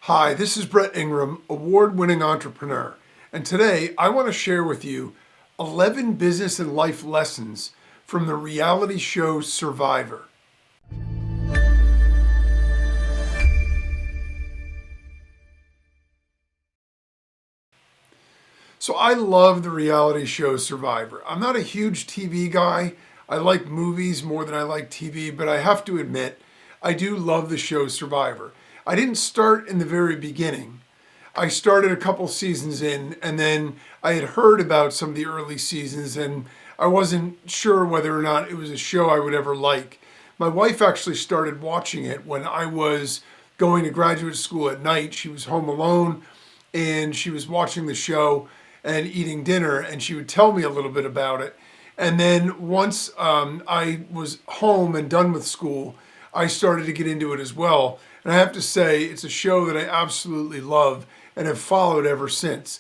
Hi, this is Brett Ingram, award-winning entrepreneur, and today I want to share with you 11 business and life lessons from the reality show Survivor. So I love the reality show Survivor. I'm not a huge TV guy. I like movies more than I like TV, but I have to admit, I do love the show Survivor. I didn't start in the very beginning. I started a couple seasons in, and then I had heard about some of the early seasons, and I wasn't sure whether or not it was a show I would ever like. My wife actually started watching it when I was going to graduate school at night. She was home alone, and she was watching the show and eating dinner, and she would tell me a little bit about it. And then once I was home and done with school, I started to get into it as well. And I have to say, it's a show that I absolutely love and have followed ever since,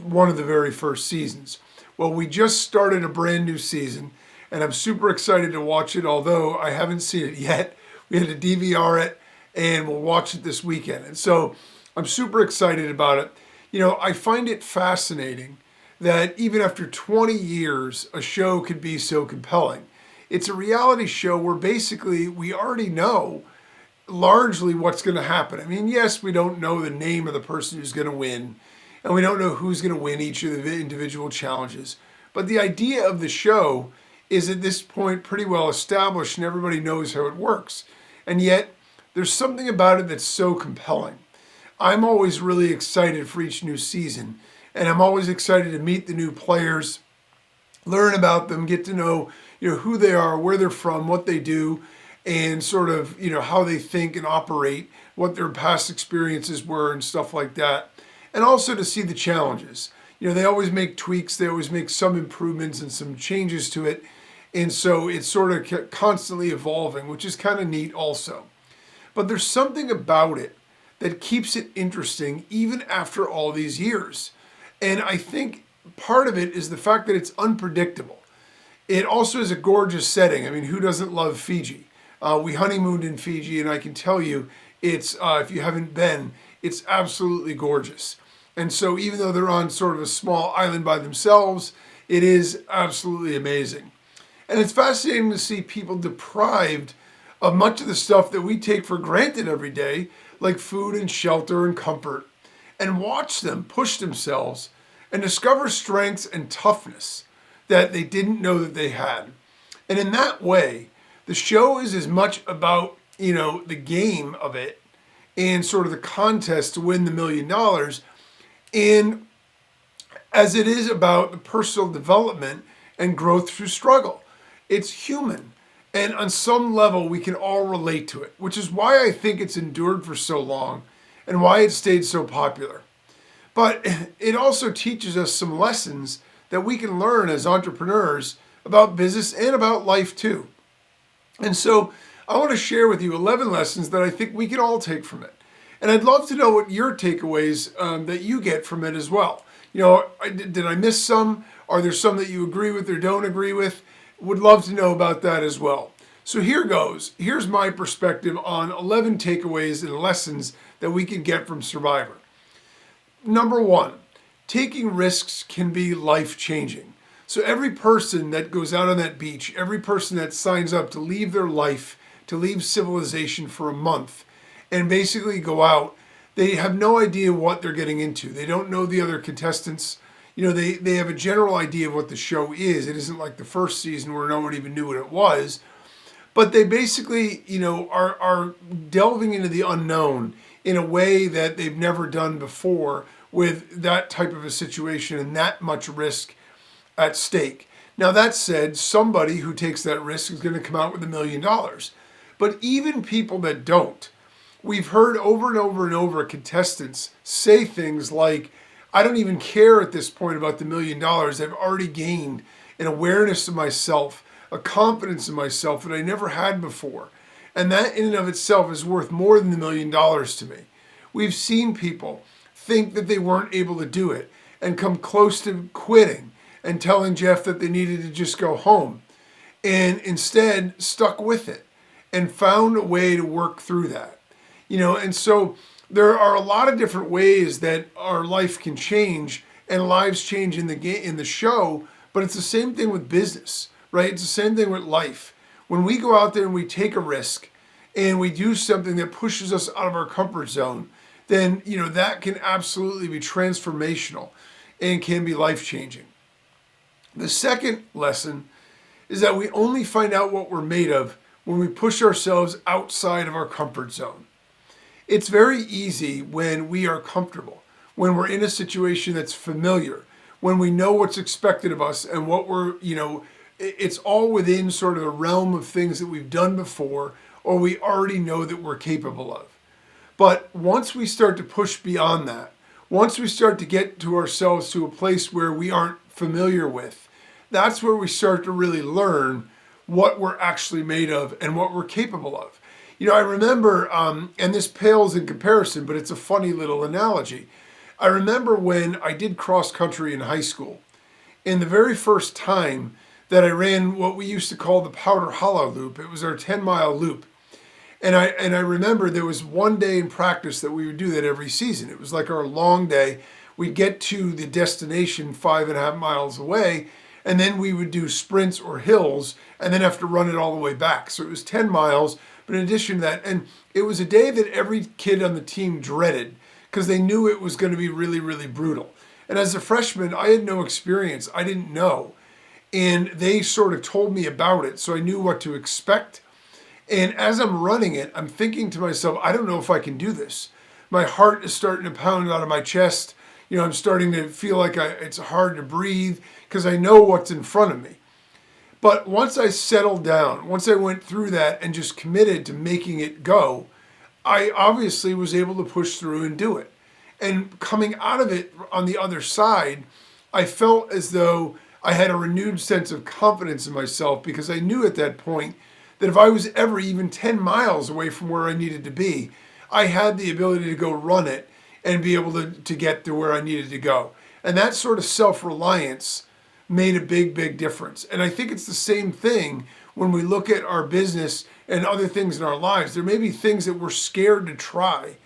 one of the very first seasons. Well, we just started a brand new season, and I'm super excited to watch it, although I haven't seen it yet. We had to DVR it, and we'll watch it this weekend. And so I'm super excited about it. You know, I find it fascinating that even after 20 years, a show could be so compelling. It's a reality show where basically we already know largely what's going to happen. I mean, yes, we don't know the name of the person who's going to win, and we don't know who's going to win each of the individual challenges. But the idea of the show is at this point pretty well established, and everybody knows how it works. And yet, there's something about it that's so compelling. I'm always really excited for each new season, and I'm always excited to meet the new players, learn about them, get to know, who they are, where they're from, what they do, and sort of, how they think and operate, what their past experiences were and stuff like that. And also to see the challenges. They always make tweaks, they always make some improvements and some changes to it. And so it's sort of constantly evolving, which is kind of neat also. But there's something about it that keeps it interesting even after all these years. And I think part of it is the fact that it's unpredictable. It also is a gorgeous setting. I mean, who doesn't love Fiji? We honeymooned in Fiji, and I can tell you, it's if you haven't been, it's absolutely gorgeous. And so even though they're on sort of a small island by themselves, it is absolutely amazing. And it's fascinating to see people deprived of much of the stuff that we take for granted every day, like food and shelter and comfort, and watch them push themselves and discover strengths and toughness that they didn't know that they had. And in that way, the show is as much about, the game of it and sort of the contest to win the $1 million, and as it is about the personal development and growth through struggle. It's human. And on some level, we can all relate to it, which is why I think it's endured for so long and why it stayed so popular. But it also teaches us some lessons that we can learn as entrepreneurs about business and about life too. And so I want to share with you 11 lessons that I think we can all take from it. And I'd love to know what your takeaways that you get from it as well. Did I miss some? Are there some that you agree with or don't agree with? Would love to know about that as well. So here goes. Here's my perspective on 11 takeaways and lessons that we can get from Survivor. Number one, taking risks can be life-changing. So every person that goes out on that beach, every person that signs up to leave their life, to leave civilization for a month, and basically go out, they have no idea what they're getting into. They don't know the other contestants. They have a general idea of what the show is. It isn't like the first season where no one even knew what it was. But they basically, are delving into the unknown in a way that they've never done before with that type of a situation and that much risk at stake. Now, that said, somebody who takes that risk is going to come out with $1 million. But even people that don't, we've heard over and over and over contestants say things like, I don't even care at this point about the $1 million. I've already gained an awareness of myself, a confidence in myself that I never had before. And that in and of itself is worth more than the $1 million to me. We've seen people think that they weren't able to do it and come close to quitting and telling Jeff that they needed to just go home, and instead stuck with it and found a way to work through that. And so There are a lot of different ways that our life can change and lives change in the show, but it's the same thing with business, right? It's the same thing with life. When we go out there and we take a risk and we do something that pushes us out of our comfort zone, then that can absolutely be transformational and can be life-changing. The second lesson is that we only find out what we're made of when we push ourselves outside of our comfort zone. It's very easy when we are comfortable, when we're in a situation that's familiar, when we know what's expected of us and what it's all within sort of the realm of things that we've done before or we already know that we're capable of. But once we start to push beyond that, once we start to get to ourselves to a place where we aren't familiar with, that's where we start to really learn what we're actually made of and what we're capable of. I remember, and this pales in comparison, but it's a funny little analogy. I remember when I did cross country in high school, and the very first time that I ran what we used to call the Powder Hollow Loop, it was our 10-mile loop. And I remember there was one day in practice that we would do that every season. It was like our long day. We'd get to the destination 5.5 miles away, and then we would do sprints or hills, and then have to run it all the way back. So it was 10 miles, but in addition to that, and it was a day that every kid on the team dreaded because they knew it was going to be really, really brutal. And as a freshman, I had no experience. I didn't know. And they sort of told me about it, so I knew what to expect. And as I'm running it, I'm thinking to myself, I don't know if I can do this. My heart is starting to pound out of my chest. I'm starting to feel like it's hard to breathe because I know what's in front of me. But once I settled down, once I went through that and just committed to making it go, I obviously was able to push through and do it. And coming out of it on the other side, I felt as though I had a renewed sense of confidence in myself because I knew at that point that if I was ever even 10 miles away from where I needed to be, I had the ability to go run it and be able to get to where I needed to go. And that sort of self-reliance made a big, big difference. And I think it's the same thing when we look at our business and other things in our lives. There may be things that we're scared to try,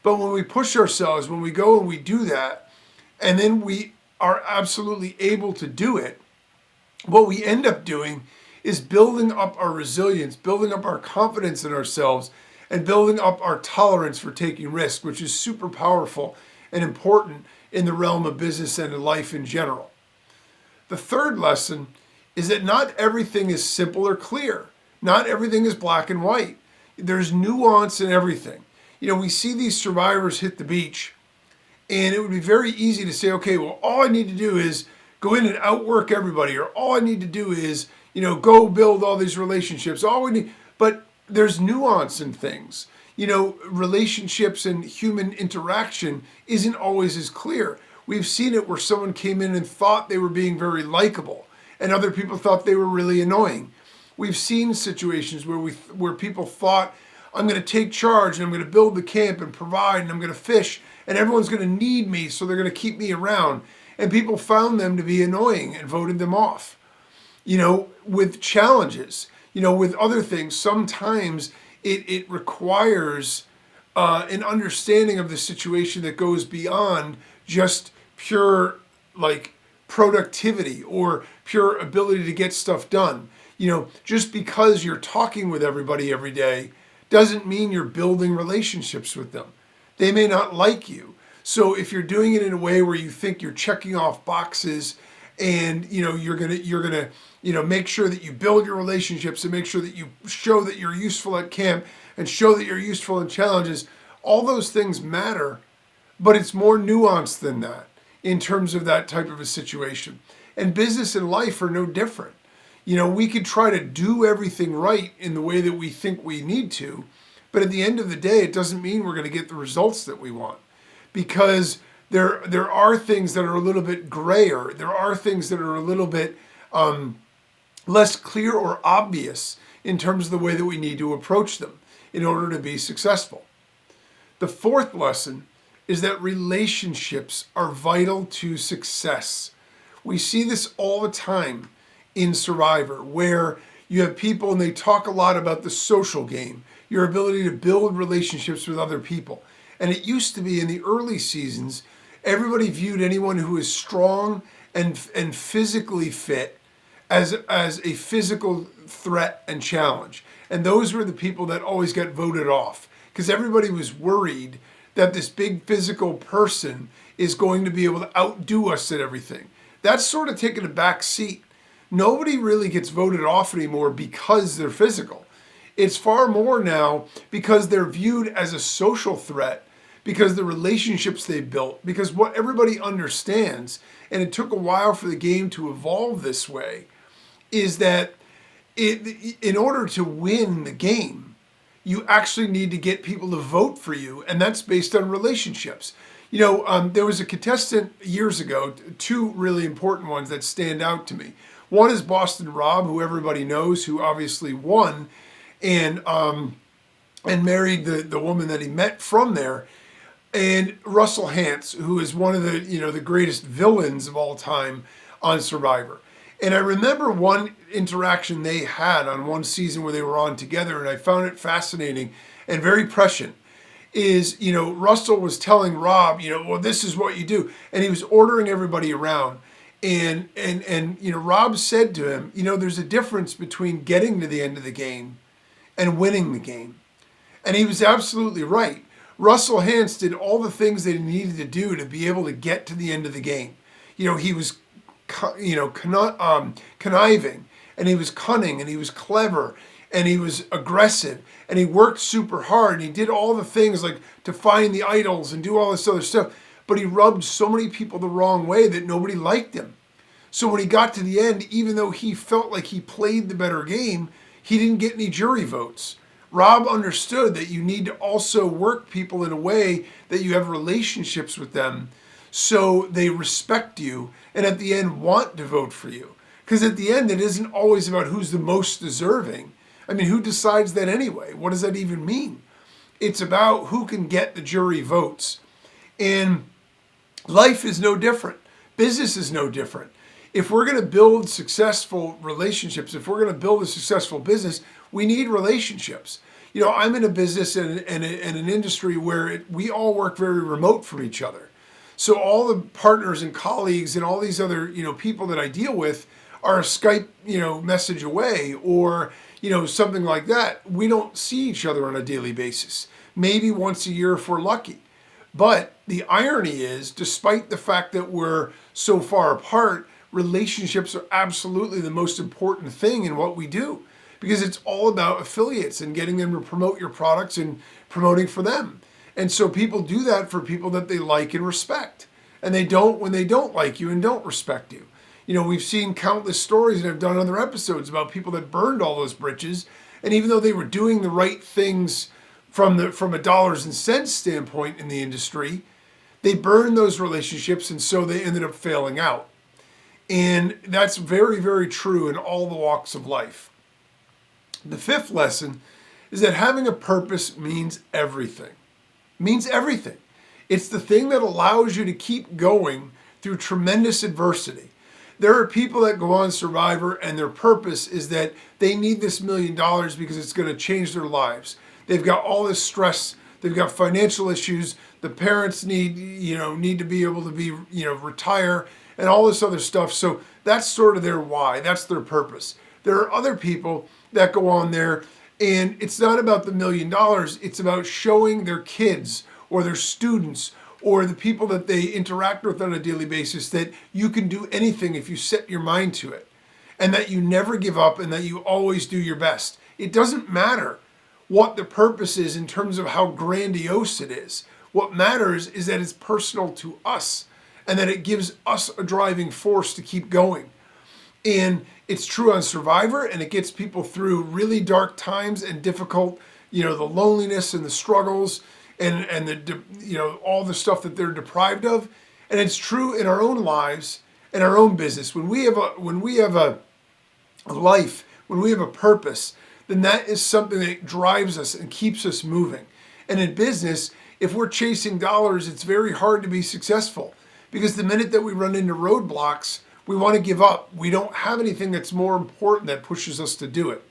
but when we push ourselves, when we go and we do that, and then we are absolutely able to do it, what we end up doing is building up our resilience, building up our confidence in ourselves, and building up our tolerance for taking risks, which is super powerful and important in the realm of business and in life in general. The third lesson is that not everything is simple or clear. Not everything is black and white. There's nuance in everything. We see these survivors hit the beach, and it would be very easy to say, okay, well, all I need to do is go in and outwork everybody, or all I need to do is, go build all these relationships. But there's nuance in things. Relationships and human interaction isn't always as clear. We've seen it where someone came in and thought they were being very likable, and other people thought they were really annoying. We've seen situations where people thought, I'm going to take charge and I'm going to build the camp and provide and I'm going to fish and everyone's going to need me, so they're going to keep me around. And people found them to be annoying and voted them off. With challenges, with other things, sometimes it requires an understanding of the situation that goes beyond just pure productivity or pure ability to get stuff done. Just because you're talking with everybody every day doesn't mean you're building relationships with them. They may not like you. So if you're doing it in a way where you think you're checking off boxes and you're gonna make sure that you build your relationships and make sure that you show that you're useful at camp and show that you're useful in challenges, all those things matter, but it's more nuanced than that in terms of that type of a situation. And business and life are no different. We could try to do everything right in the way that we think we need to, but at the end of the day, it doesn't mean we're going to get the results that we want, because there are things that are a little bit grayer. There are things that are a little bit less clear or obvious in terms of the way that we need to approach them in order to be successful. The fourth lesson is that relationships are vital to success. We see this all the time in Survivor, where you have people and they talk a lot about the social game, your ability to build relationships with other people. And it used to be in the early seasons, everybody viewed anyone who is strong and physically fit as a physical threat and challenge. And those were the people that always got voted off because everybody was worried that this big physical person is going to be able to outdo us at everything. That's sort of taken a back seat. Nobody really gets voted off anymore because they're physical. It's far more now because they're viewed as a social threat, because the relationships they built, because what everybody understands, and it took a while for the game to evolve this way, is that in order to win the game, you actually need to get people to vote for you, and that's based on relationships. There was a contestant years ago, two really important ones that stand out to me. One is Boston Rob, who everybody knows, who obviously won and married the woman that he met from there, and Russell Hantz, who is one of the greatest villains of all time on Survivor. And I remember one interaction they had on one season where they were on together, and I found it fascinating and very prescient. Russell was telling Rob, well, this is what you do. And he was ordering everybody around. And Rob said to him, there's a difference between getting to the end of the game and winning the game. And he was absolutely right. Russell Hantz did all the things that he needed to do to be able to get to the end of the game. He was conniving, and he was cunning, and he was clever, and he was aggressive, and he worked super hard, and he did all the things like to find the idols and do all this other stuff, but he rubbed so many people the wrong way that nobody liked him. So when he got to the end, even though he felt like he played the better game, he didn't get any jury votes. Rob understood that you need to also work people in a way that you have relationships with them so they respect you and at the end want to vote for you. Because at the end, it isn't always about who's the most deserving. I mean, who decides that anyway? What does that even mean? It's about who can get the jury votes. And life is no different. Business is no different. If we're going to build successful relationships, if we're going to build a successful business, we need relationships. I'm in a business and an industry where we all work very remote from each other. So all the partners and colleagues and all these other, people that I deal with are a Skype, message away or, something like that. We don't see each other on a daily basis, maybe once a year if we're lucky. But the irony is, despite the fact that we're so far apart, relationships are absolutely the most important thing in what we do because it's all about affiliates and getting them to promote your products and promoting for them. And so people do that for people that they like and respect. And they don't when they don't like you and don't respect you. We've seen countless stories, and I've done other episodes about people that burned all those bridges. And even though they were doing the right things from a dollars and cents standpoint in the industry, they burned those relationships, and so they ended up failing out. And that's very, very true in all the walks of life. The fifth lesson is that having a purpose means everything. Means everything. It's the thing that allows you to keep going through tremendous adversity. There are people that go on Survivor and their purpose is that they need this $1 million because it's going to change their lives. They've got all this stress. They've got financial issues. The parents need to be able to be, retire and all this other stuff. So that's sort of their why. That's their purpose. There are other people that go on there and it's not about the $1 million. It's about showing their kids or their students or the people that they interact with on a daily basis that you can do anything if you set your mind to it and that you never give up and that you always do your best. It doesn't matter what the purpose is in terms of how grandiose it is. What matters is that it's personal to us and that it gives us a driving force to keep going. And it's true on Survivor, and it gets people through really dark times and difficult, the loneliness and the struggles and the all the stuff that they're deprived of. And it's true in our own lives and our own business. When we have a life, when we have a purpose, then that is something that drives us and keeps us moving. And in business, if we're chasing dollars, it's very hard to be successful because the minute that we run into roadblocks, we want to give up. We don't have anything that's more important that pushes us to do it.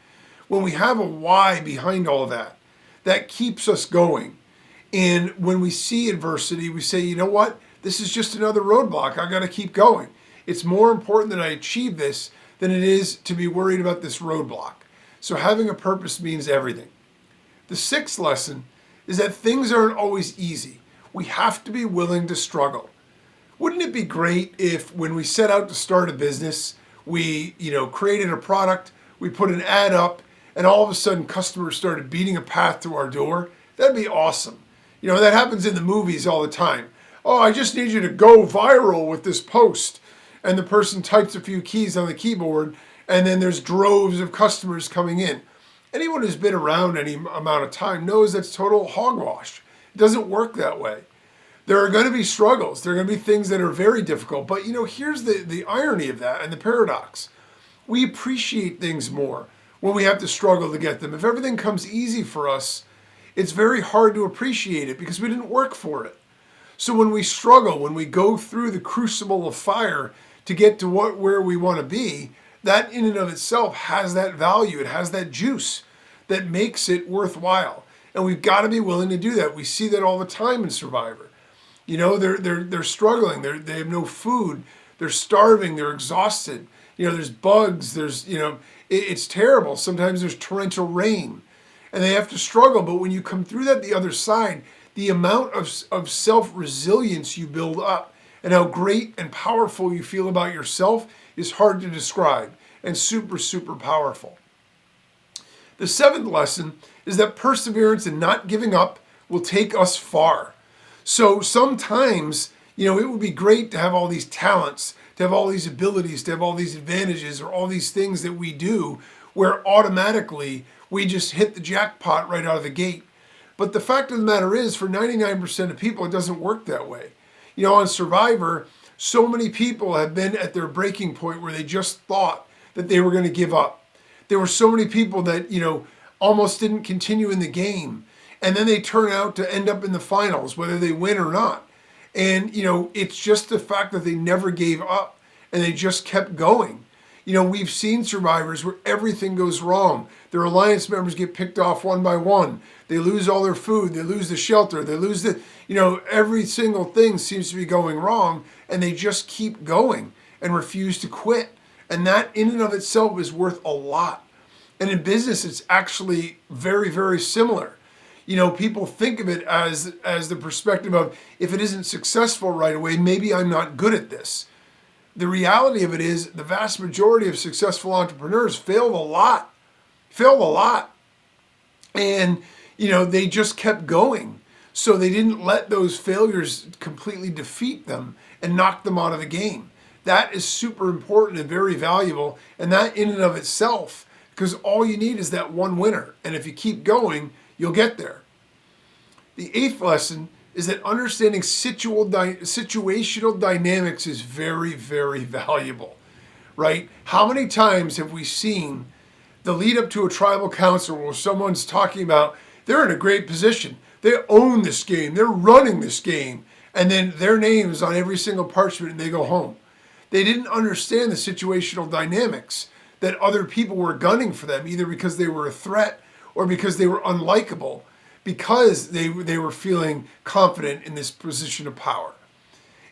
When we have a why behind all of that, that keeps us going. And when we see adversity, we say, you know what? This is just another roadblock. I got to keep going. It's more important that I achieve this than it is to be worried about this roadblock. So having a purpose means everything. The sixth lesson is that things aren't always easy. We have to be willing to struggle. Wouldn't it be great if when we set out to start a business, we, created a product, we put an ad up, and all of a sudden customers started beating a path to our door? That'd be awesome. That happens in the movies all the time. Oh, I just need you to go viral with this post. And the person types a few keys on the keyboard, and then there's droves of customers coming in. Anyone who's been around any amount of time knows that's total hogwash. It doesn't work that way. There are going to be struggles. There are going to be things that are very difficult. But, here's the irony of that and the paradox. We appreciate things more when we have to struggle to get them. If everything comes easy for us, it's very hard to appreciate it because we didn't work for it. So when we struggle, when we go through the crucible of fire to get to where we want to be, that in and of itself has that value. It has that juice that makes it worthwhile. And we've got to be willing to do that. We see that all the time in Survivor. They're struggling. They have no food. They're starving. They're exhausted. There's bugs. It's terrible. Sometimes there's torrential rain. And they have to struggle. But when you come through that the other side, the amount of self-resilience you build up and how great and powerful you feel about yourself is hard to describe and super, super powerful. The seventh lesson is that perseverance and not giving up will take us far. So sometimes, it would be great to have all these talents, to have all these abilities, to have all these advantages or all these things that we do where automatically we just hit the jackpot right out of the gate. But the fact of the matter is, for 99% of people, it doesn't work that way. On Survivor, so many people have been at their breaking point where they just thought that they were going to give up. There were so many people that, almost didn't continue in the game. And then they turn out to end up in the finals, whether they win or not. And, it's just the fact that they never gave up and they just kept going. We've seen survivors where everything goes wrong. Their alliance members get picked off one by one. They lose all their food. They lose the shelter. They lose every single thing seems to be going wrong, and they just keep going and refuse to quit. And that in and of itself is worth a lot. And in business, it's actually very, very similar. People think of it as the perspective of, if it isn't successful right away, maybe I'm not good at this. The reality of it is the vast majority of successful entrepreneurs failed a lot. And, they just kept going. So they didn't let those failures completely defeat them and knock them out of the game. That is super important and very valuable. And that in and of itself, because all you need is that one winner. And if you keep going, you'll get there. The eighth lesson is that understanding situational dynamics is very, very valuable, right? How many times have we seen the lead up to a tribal council where someone's talking about they're in a great position, they own this game, they're running this game, and then their name is on every single parchment and they go home. They didn't understand the situational dynamics that other people were gunning for them, either because they were a threat or because they were unlikable, because they were feeling confident in this position of power.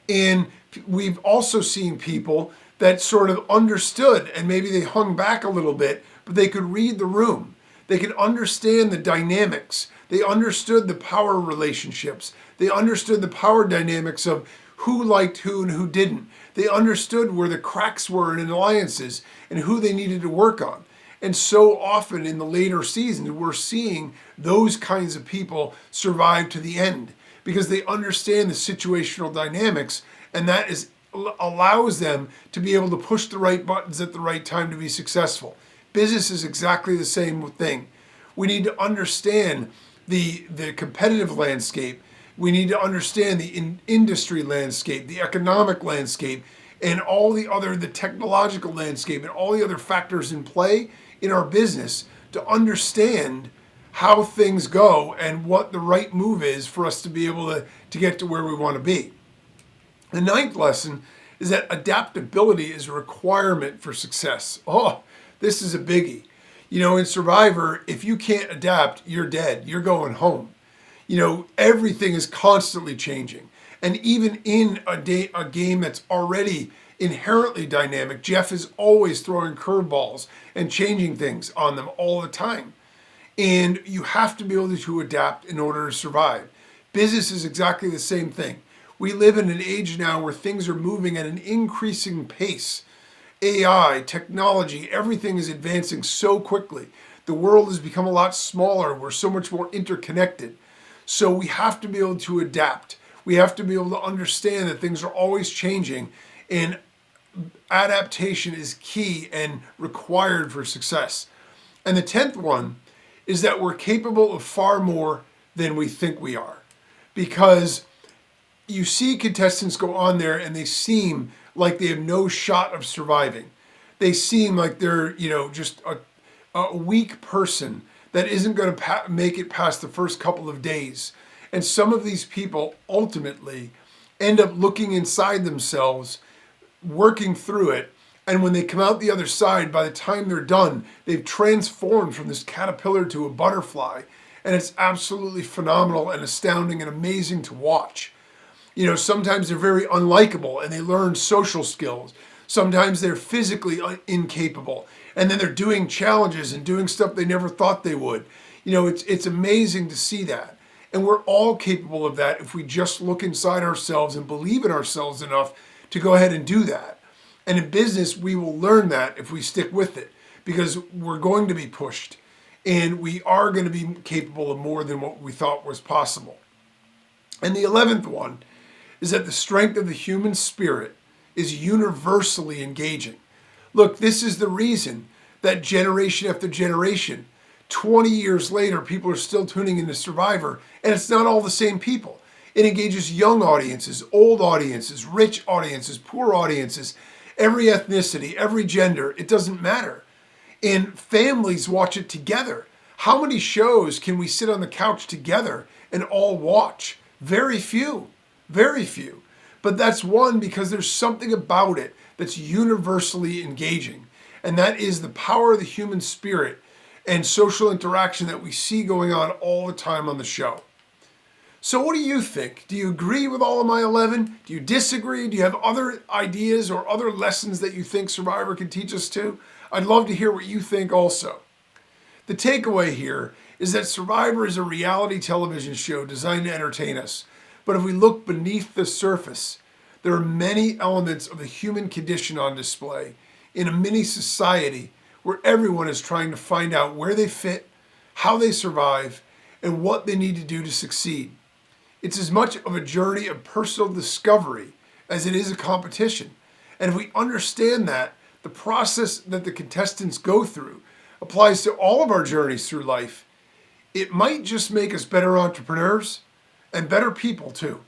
And we've also seen people that sort of understood, and maybe they hung back a little bit, but they could read the room. They could understand the dynamics. They understood the power relationships. They understood the power dynamics of who liked who and who didn't. They understood where the cracks were in alliances and who they needed to work on. And so often in the later seasons, we're seeing those kinds of people survive to the end because they understand the situational dynamics, and that allows them to be able to push the right buttons at the right time to be successful. Business is exactly the same thing. We need to understand the competitive landscape. We need to understand the industry landscape, the economic landscape, and the technological landscape, and all the other factors in play in our business to understand how things go and what the right move is for us to be able to get to where we want to be. The ninth lesson is that adaptability is a requirement for success. Oh, this is a biggie. In Survivor, if you can't adapt, you're dead. You're going home. Everything is constantly changing. And even in a game that's already inherently dynamic, Jeff is always throwing curveballs and changing things on them all the time. And you have to be able to adapt in order to survive. Business is exactly the same thing. We live in an age now where things are moving at an increasing pace. AI, technology, everything is advancing so quickly. The world has become a lot smaller. We're so much more interconnected. So we have to be able to adapt. We have to be able to understand that things are always changing, and adaptation is key and required for success. And the 10th one is that we're capable of far more than we think we are. Because you see contestants go on there and they seem like they have no shot of surviving. They seem like they're, just a weak person that isn't going to make it past the first couple of days. And some of these people ultimately end up looking inside themselves, working through it. And when they come out the other side, by the time they're done, they've transformed from this caterpillar to a butterfly. And it's absolutely phenomenal and astounding and amazing to watch. Sometimes they're very unlikable and they learn social skills. Sometimes they're physically incapable. And then they're doing challenges and doing stuff they never thought they would. It's amazing to see that. And we're all capable of that if we just look inside ourselves and believe in ourselves enough to go ahead and do that. And in business, we will learn that if we stick with it, because we're going to be pushed and we are going to be capable of more than what we thought was possible. And the 11th one is that the strength of the human spirit is universally engaging. Look, this is the reason that generation after generation, 20 years later, people are still tuning into Survivor, and it's not all the same people. It engages young audiences, old audiences, rich audiences, poor audiences, every ethnicity, every gender. It doesn't matter. And families watch it together. How many shows can we sit on the couch together and all watch? Very few. Very few. But that's one because there's something about it that's universally engaging. And that is the power of the human spirit and social interaction that we see going on all the time on the show. So what do you think? Do you agree with all of my 11? Do you disagree? Do you have other ideas or other lessons that you think Survivor can teach us too? I'd love to hear what you think also. The takeaway here is that Survivor is a reality television show designed to entertain us. But if we look beneath the surface, there are many elements of the human condition on display in a mini society where everyone is trying to find out where they fit, how they survive, and what they need to do to succeed. It's as much of a journey of personal discovery as it is a competition. And if we understand that, the process that the contestants go through applies to all of our journeys through life, it might just make us better entrepreneurs and better people too.